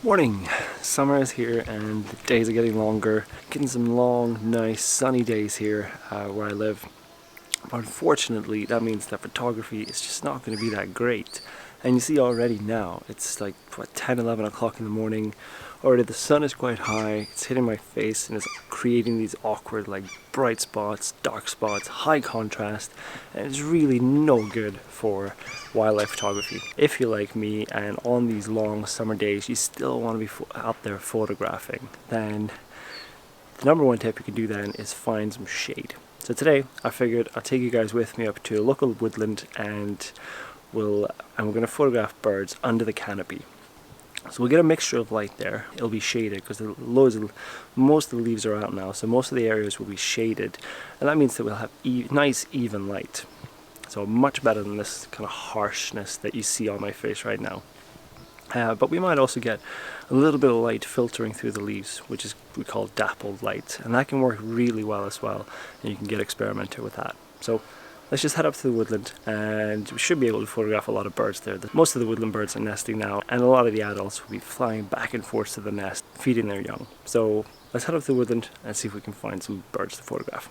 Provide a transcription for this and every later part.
Morning! Summer is here and the days are getting longer. Getting some long, nice, sunny days here where I live. But unfortunately, that means that photography is just not going to be that great. And you see already now, it's like, what, 10, 11 o'clock in the morning. Already the sun is quite high, it's hitting my face and it's creating these awkward, like, bright spots, dark spots, high contrast. And it's really no good for wildlife photography. If you're like me and on these long summer days you still want to be out there photographing, then the number one tip you can do then is find some shade. So today I figured I'll take you guys with me up to a local woodland and we're going to photograph birds under the canopy. So we'll get a mixture of light there. It'll be shaded because most of the leaves are out now, so most of the areas will be shaded, and that means that we'll have nice even light. So much better than this kind of harshness that you see on my face right now. But we might also get a little bit of light filtering through the leaves, which is we call dappled light, and that can work really well as well, and you can get experimental with that. So let's just head up to the woodland and we should be able to photograph a lot of birds there. Most of the woodland birds are nesting now and a lot of the adults will be flying back and forth to the nest, feeding their young. So let's head up to the woodland and see if we can find some birds to photograph.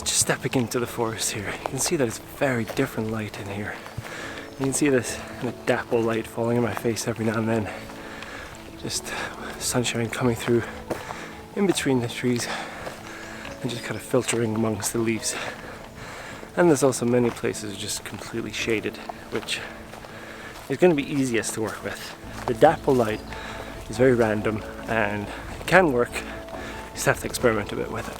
Stepping into the forest here, you can see that it's very different light in here. You can see this kind of dapple light falling in my face every now and then. Just sunshine coming through in between the trees and just kind of filtering amongst the leaves. And there's also many places just completely shaded, which is going to be easiest to work with. The dapple light is very random and it can work, you just have to experiment a bit with it.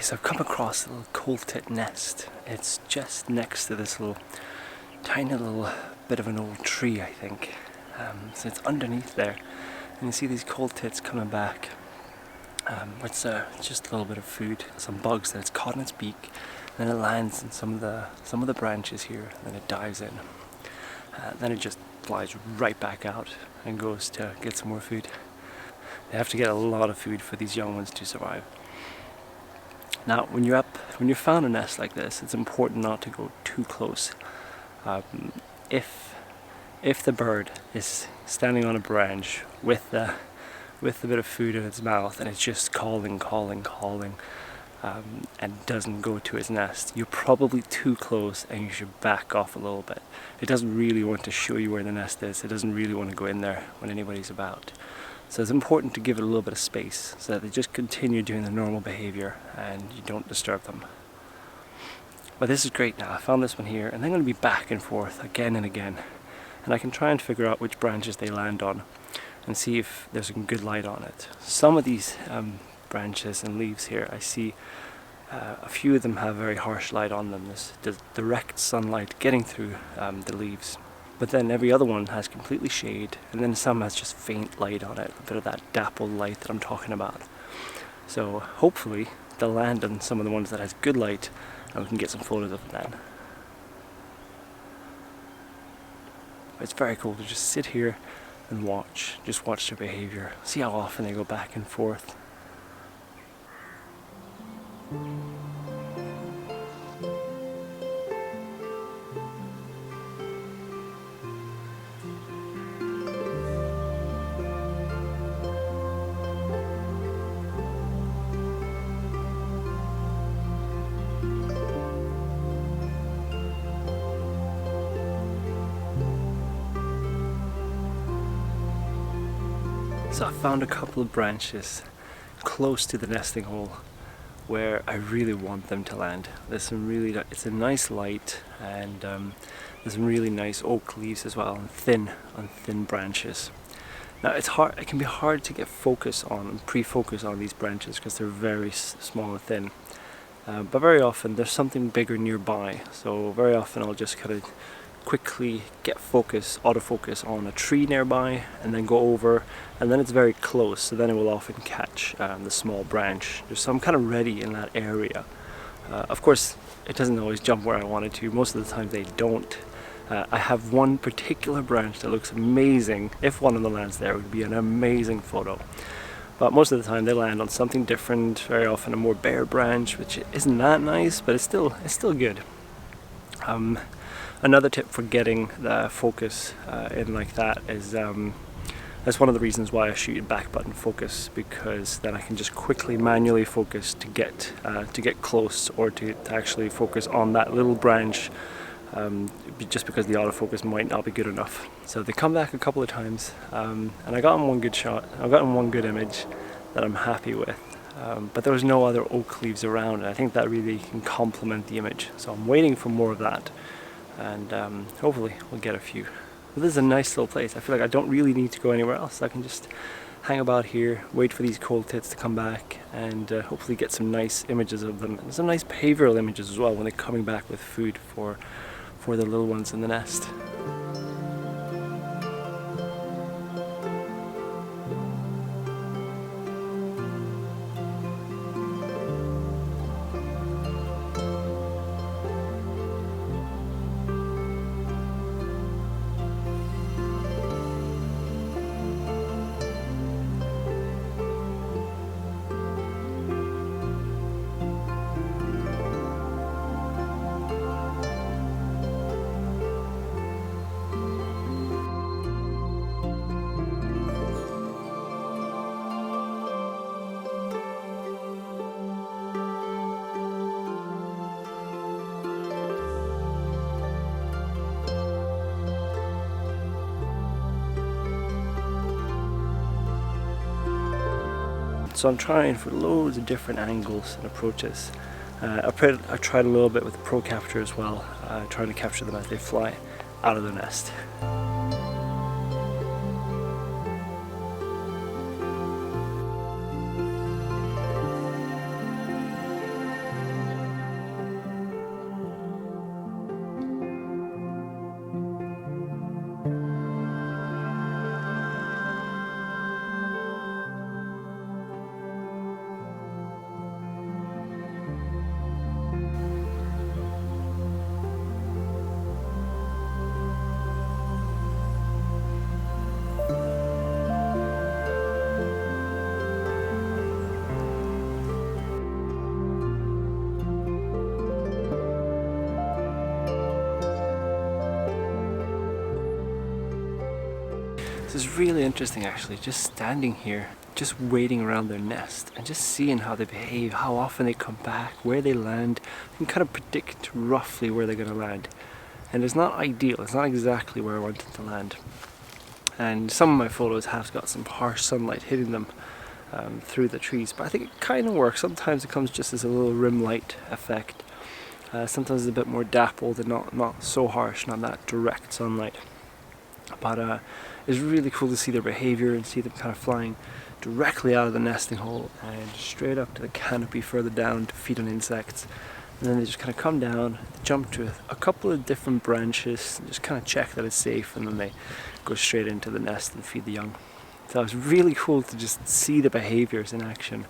So I've come across a little cold tit nest. It's just next to this tiny little bit of an old tree, I think. So it's underneath there, and you see these cold tits coming back. It's just a little bit of food, some bugs that it's caught in its beak. Then it lands in some of the branches here, and then it dives in. Then it just flies right back out and goes to get some more food. They have to get a lot of food for these young ones to survive. Now, when you found a nest like this, it's important not to go too close. If the bird is standing on a branch with the bit of food in its mouth and it's just calling, and doesn't go to its nest, you're probably too close and you should back off a little bit. It doesn't really want to show you where the nest is. It doesn't really want to go in there when anybody's about. So it's important to give it a little bit of space so that they just continue doing the normal behavior and you don't disturb them. But this is great now. I found this one here and they're going to be back and forth again and again. And I can try and figure out which branches they land on and see if there's some good light on it. Some of these branches and leaves here, I see a few of them have very harsh light on them. There's direct sunlight getting through the leaves. But then every other one has completely shade, and then some has just faint light on it, a bit of that dappled light that I'm talking about. So hopefully they'll land on some of the ones that has good light, and we can get some photos of them then. It's very cool to just sit here and watch their behavior, see how often they go back and forth. So I found a couple of branches close to the nesting hole where I really want them to land. There's some really, it's a nice light, and there's some really nice oak leaves as well, on thin branches. Now it's hard, it can be hard to get focus on and pre-focus on these branches because they're very small and thin. But very often there's something bigger nearby, so very often I'll just kind of quickly get autofocus on a tree nearby, and then go over, and then it's very close, so then it will often catch the small branch. So I'm kind of ready in that area. Of course, it doesn't always jump where I want it to. Most of the time they don't. I have one particular branch that looks amazing. If one of them lands there, it would be an amazing photo. But most of the time they land on something different, very often a more bare branch, which isn't that nice, but it's still good. Another tip for getting the focus in like that is that's one of the reasons why I shoot back button focus, because then I can just quickly manually focus to get close, or to actually focus on that little branch, just because the autofocus might not be good enough. So they come back a couple of times, and I got in one good shot. I got in one good image that I'm happy with. But there was no other oak leaves around, and I think that really can complement the image. So I'm waiting for more of that, and hopefully we'll get a few. But this is a nice little place. I feel like I don't really need to go anywhere else. I can just hang about here, wait for these cold tits to come back, and hopefully get some nice images of them, and some nice behavioral images as well when they're coming back with food for the little ones in the nest. So I'm trying for loads of different angles and approaches. I tried a little bit with Pro Capture as well, trying to capture them as they fly out of the nest. This is really interesting actually, just standing here, just waiting around their nest and just seeing how they behave, how often they come back, where they land. You can kind of predict roughly where they're going to land. And it's not ideal, it's not exactly where I want them to land. And some of my photos have got some harsh sunlight hitting them through the trees, but I think it kind of works. Sometimes it comes just as a little rim light effect. Sometimes it's a bit more dappled and not so harsh, not that direct sunlight. But it's really cool to see their behavior and see them kind of flying directly out of the nesting hole and straight up to the canopy further down to feed on insects. And then they just kind of come down, jump to a couple of different branches, and just kind of check that it's safe, and then they go straight into the nest and feed the young. So it's really cool to just see the behaviors in action.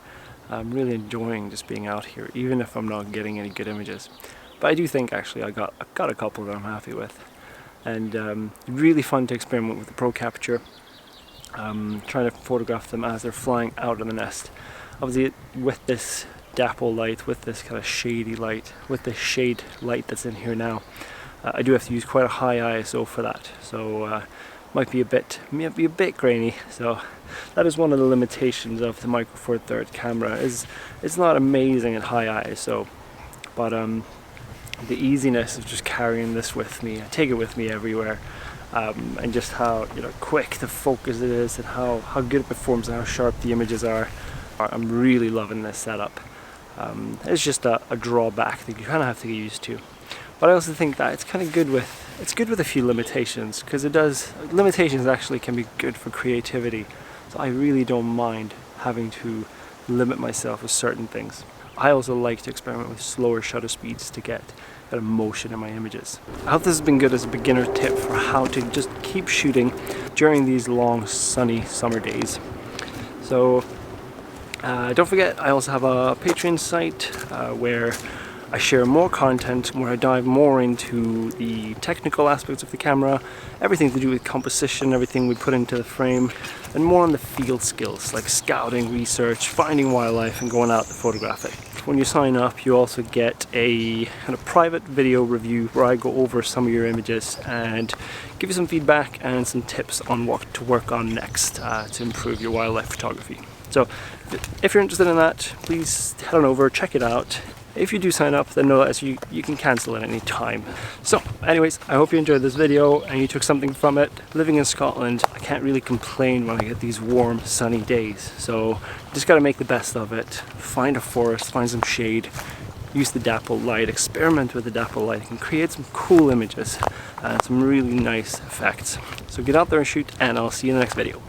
I'm really enjoying just being out here, even if I'm not getting any good images. But I do think actually I got a couple that I'm happy with. And really fun to experiment with the Pro Capture, trying to photograph them as they're flying out of the nest. Obviously with this dapple light, with this kind of shady light, with the shade light that's in here now, I do have to use quite a high ISO for that, so might be a bit grainy. So that is one of the limitations of the Micro Four Thirds camera, is it's not amazing at high ISO, but the easiness of just carrying this with me, I take it with me everywhere, and just how quick the focus it is, and how good it performs, and how sharp the images are. I'm really loving this setup. It's just a drawback that you kind of have to get used to. But I also think that it's kind of good with a few limitations, because limitations actually can be good for creativity. So I really don't mind having to limit myself with certain things. I also like to experiment with slower shutter speeds to get that emotion in my images. I hope this has been good as a beginner tip for how to just keep shooting during these long sunny summer days. So don't forget, I also have a Patreon site where I share more content, where I dive more into the technical aspects of the camera, everything to do with composition, everything we put into the frame, and more on the field skills like scouting, research, finding wildlife, and going out to photograph it. When you sign up, you also get a kind of private video review where I go over some of your images and give you some feedback and some tips on what to work on next to improve your wildlife photography. So if you're interested in that, please head on over, check it out. If you do sign up, then know that you can cancel at any time. So anyways, I hope you enjoyed this video and you took something from it. Living in Scotland, I can't really complain when I get these warm, sunny days. So just gotta make the best of it. Find a forest, find some shade, use the dappled light, experiment with the dappled light. You can create some cool images and some really nice effects. So get out there and shoot, and I'll see you in the next video.